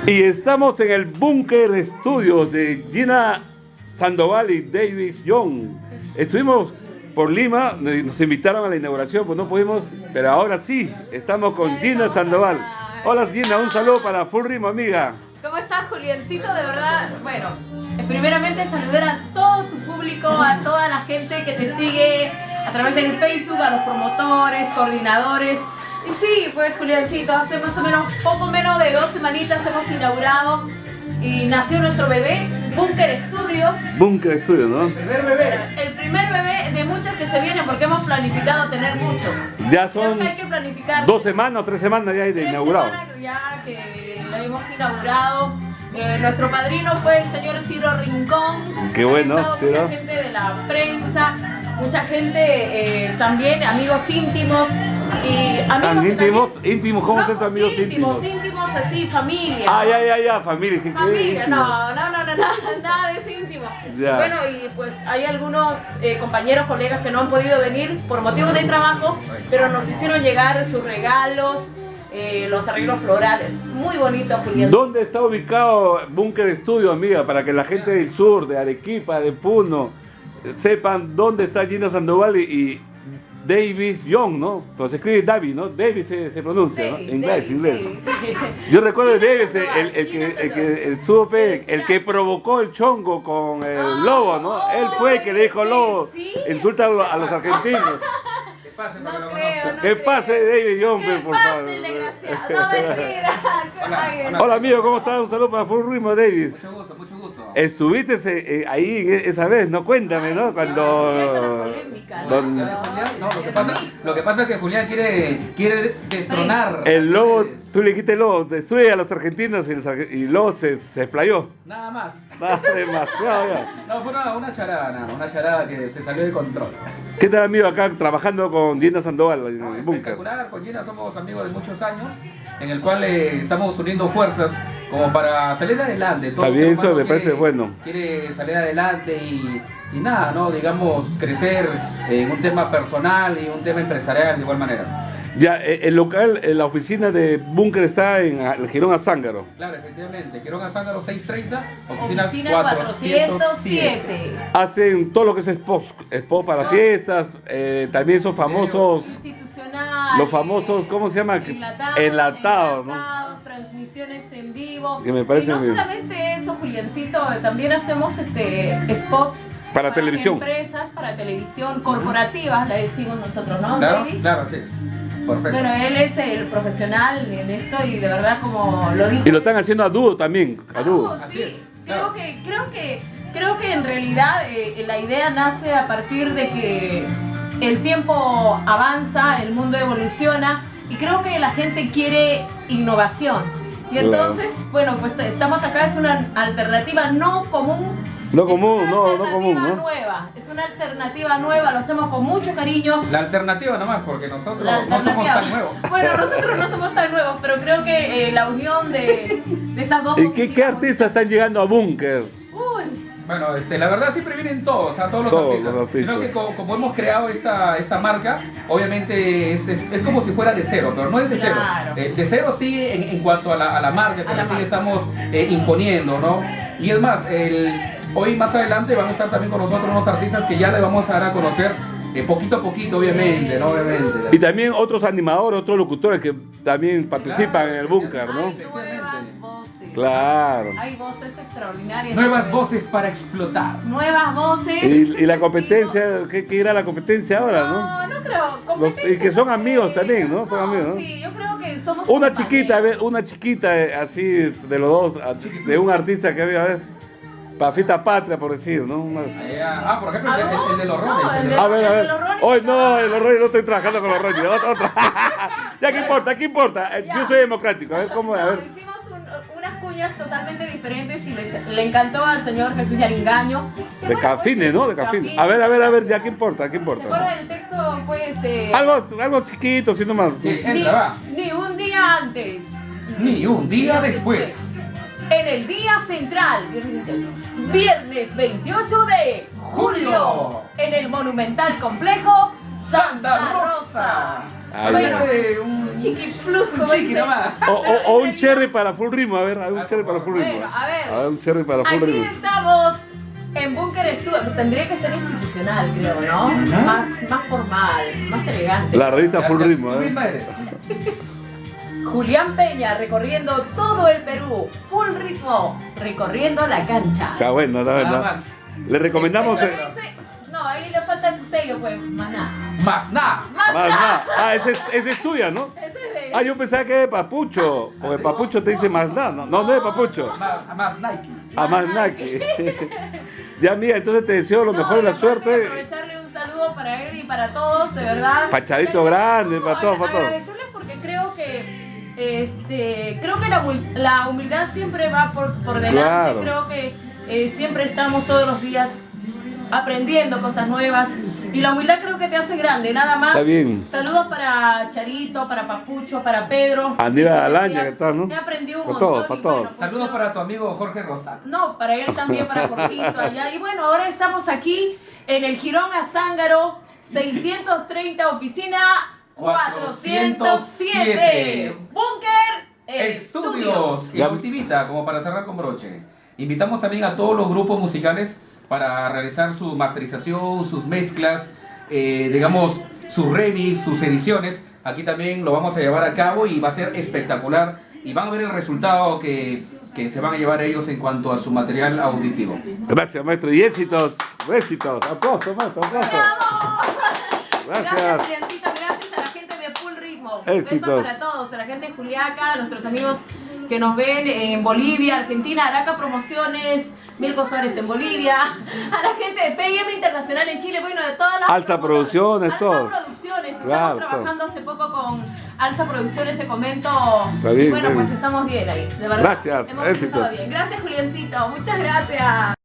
Y estamos en el Búnker Estudios de Gina Sandoval y David Young. Estuvimos por Lima, nos invitaron a la inauguración, pues no pudimos, pero ahora sí, estamos con Gina Sandoval. Hola Gina, un saludo para Full Ritmo, amiga. ¿Cómo estás, Juliancito? De verdad, bueno, primeramente saludar a todo tu público, a toda la gente que te sigue a través del Facebook, a los promotores, coordinadores. Y sí, pues Juliancito, hace más o menos, poco menos de 2 semanitas hemos inaugurado y nació nuestro bebé, Búnker Estudios. Búnker Estudios, ¿no? El primer bebé. El primer bebé de muchos que se vienen porque hemos planificado tener muchos. Ya son Creo que hay que planificar 2 semanas o 3 semanas ya de inaugurado. 3 semanas ya que lo hemos inaugurado. Nuestro padrino fue el señor Ciro Rincón. Qué bueno, Ciro. Mucha gente de la prensa, mucha gente también, amigos íntimos. Y amigos íntimos, ¿cómo son esos amigos íntimos? Íntimos así, familia. Ah, ya, familia. Familia, no, nada de ese íntimo. Ya. Bueno, y pues hay algunos compañeros, colegas que no han podido venir por motivos de trabajo, pero nos hicieron llegar sus regalos, los arreglos florales, muy bonito, Julián. ¿Dónde está ubicado Búnker Estudio, amiga? Para que la gente del sur, de Arequipa, de Puno, sepan dónde está Gina Sandoval y David Young, ¿no? Pues se escribe David, ¿no? David se pronuncia, ¿no? Inglés. Sí. Yo recuerdo de David, el que estuvo, el que provocó el chongo con el lobo, ¿no? Él fue el que le dijo lobo, insulta a los argentinos. No creo. Que pase David Young, por favor. Que pase el desgraciado. No, mentira. Hola amigo, ¿cómo estás? Un saludo para Full Ritmo, David. Mucho gusto. Estuviste ahí esa vez, ¿no? Cuéntame, ¿no? Cuando... Lo que pasa es que Julián quiere destronar. El lobo, tú le dijiste lobo, destruye a los argentinos y el lobo se explayó. Nada más. Demasiado ya. No, fue una charada que se salió de control. ¿Qué tal amigo acá trabajando con Gina Sandoval en el búnker? Espectacular, con Gina somos amigos de muchos años, en el cual estamos uniendo fuerzas como para salir adelante. Está bien, eso me parece bueno. Quiere salir adelante y nada, ¿no? Digamos, crecer en un tema personal y un tema empresarial de igual manera. Ya, el local, la oficina de Búnker está en el Girón Azángaro. Claro, efectivamente. Girón Azángaro 630, oficina 407. Hacen todo lo que es expo para fiestas, también son famosos. Institucionales. Los famosos, ¿cómo se llama? Enlatados, ¿no? Transmisiones en vivo. Que me parece y no bien. solamente eso, Juliancito, también hacemos spots para televisión. Empresas, para televisión, corporativas, le decimos nosotros, ¿no? Claro, Davis? claro, sí. Perfecto. Bueno, él es el profesional en esto y de verdad como lo dijo. Y lo están haciendo a dúo también, a dúo. Sí, es, claro. creo que en realidad la idea nace a partir de que el tiempo avanza, el mundo evoluciona y creo que la gente quiere innovación. Y entonces, bueno, pues estamos acá, es una alternativa no común. No común, no común, ¿no? Nueva, es una alternativa nueva, lo hacemos con mucho cariño. La alternativa nomás, porque nosotros no somos tan nuevos. Bueno, nosotros no somos tan nuevos, pero creo que la unión de estas dos... ¿Y qué artistas están llegando a Búnker? Bueno, la verdad siempre vienen todos los artistas. Sino que como hemos creado esta marca, obviamente es como si fuera de cero, pero no es de cero. Claro. De cero sí en cuanto a la marca que recién estamos imponiendo, ¿no? Y es más, hoy más adelante van a estar también con nosotros unos artistas que ya les vamos a dar a conocer poquito a poquito, obviamente, ¿no? Obviamente. Y también otros animadores, otros locutores que también participan en el Búnker, ¿no? Nuevas voces. Claro. Hay voces extraordinarias. Nuevas voces para explotar. Nuevas voces. Y la competencia, ¿qué irá la competencia ahora, no? No creo. Y que son amigos también, ¿no? Son amigos, ¿no? Sí, yo creo que somos Una chiquita así de los dos, de un artista que había, a ver, Pafita Patria, por decir, ¿no? Por ejemplo, el de los rones. A ver. Hoy no, el Rones, no estoy trabajando con los Rones. Otra. Ya, ¿qué importa? Yo soy democrático. A ver, ¿cómo? A ver. Hicimos unas cuñas totalmente diferentes y le encantó al señor Jesús Yaringaño. De Cafines, ¿no? De Cafines. A ver, ya, ¿qué importa? Bueno, el texto fue Algo chiquito, así nomás. Sí, entra, va. Ni un día antes. Ni un día después. En el día central, viernes 28 de julio, en el monumental complejo Santa Rosa. Bueno, chiqui plus, Un como chiqui dice. nomás. O un cherry para full ritmo, a ver, un cherry para full ritmo. Bueno, a ver. Un cherry para full Aquí ritmo. estamos en Búnker Studio. Tendría que ser institucional, creo, ¿no? Más formal, más elegante. La revista full ritmo, Tú misma eres. Julián Peña recorriendo todo el Perú. Full ritmo, recorriendo la cancha. Está bueno, está Nada bueno. más. Le recomendamos. Pero dice- no, ahí le falta tu sello, pues, más nada. Más nada. Más Más nada. nada. Ah, ese es tuya, ¿no? Ese es de- Ah, yo pensaba que era de Papucho. Porque Papucho te dice más nada. No es de Papucho. Más Nike. A más Nike. Ya, mira, entonces te deseo lo No, mejor de y la aparte suerte. aprovecharle un saludo para él y para todos, de verdad. Pa' Charito Grande, para todos, para todos. Agradecerles porque creo que la humildad siempre va por delante. Claro. Creo que siempre estamos todos los días aprendiendo cosas nuevas y la humildad creo que te hace grande, nada más. Está bien. Saludos para Charito, para Papucho, para Pedro. Aníbal Y Alaña, decía, que está, ¿no? He aprendido un Para montón. todos, para y todos. bueno, pues, Saludos para tu amigo Jorge Rosal. no, para él también, para Jorgito allá. Y bueno, ahora estamos aquí en el Girón Azángaro 630, oficina 407. Búnker Estudios. Y Ya. la ultimita, como para cerrar con broche. Invitamos también a todos los grupos musicales para realizar su masterización, sus mezclas, digamos, sus remix, sus ediciones. Aquí también lo vamos a llevar a cabo y va a ser espectacular. Y van a ver el resultado que se van a llevar ellos en cuanto a su material auditivo. Gracias, maestro. Y éxitos. Éxitos. Aplausos, maestro. Aplausos. Gracias, Gracias. Juliancito, gracias a la gente de Full Ritmo. Éxitos. Besos para todos, a la gente de Juliaca, a nuestros amigos que nos ven en Bolivia, Argentina, Araca Promociones, Mirko Suárez en Bolivia, a la gente de PM Internacional en Chile, bueno, de todas las Alza Producciones, todos. Alza Producciones, Claro, estamos trabajando hace poco con Alza Producciones, te comento. Está bien, y bueno, bien. pues estamos bien ahí, de verdad. Gracias, Hemos empezado éxitos. bien. Gracias, Juliancito, muchas gracias.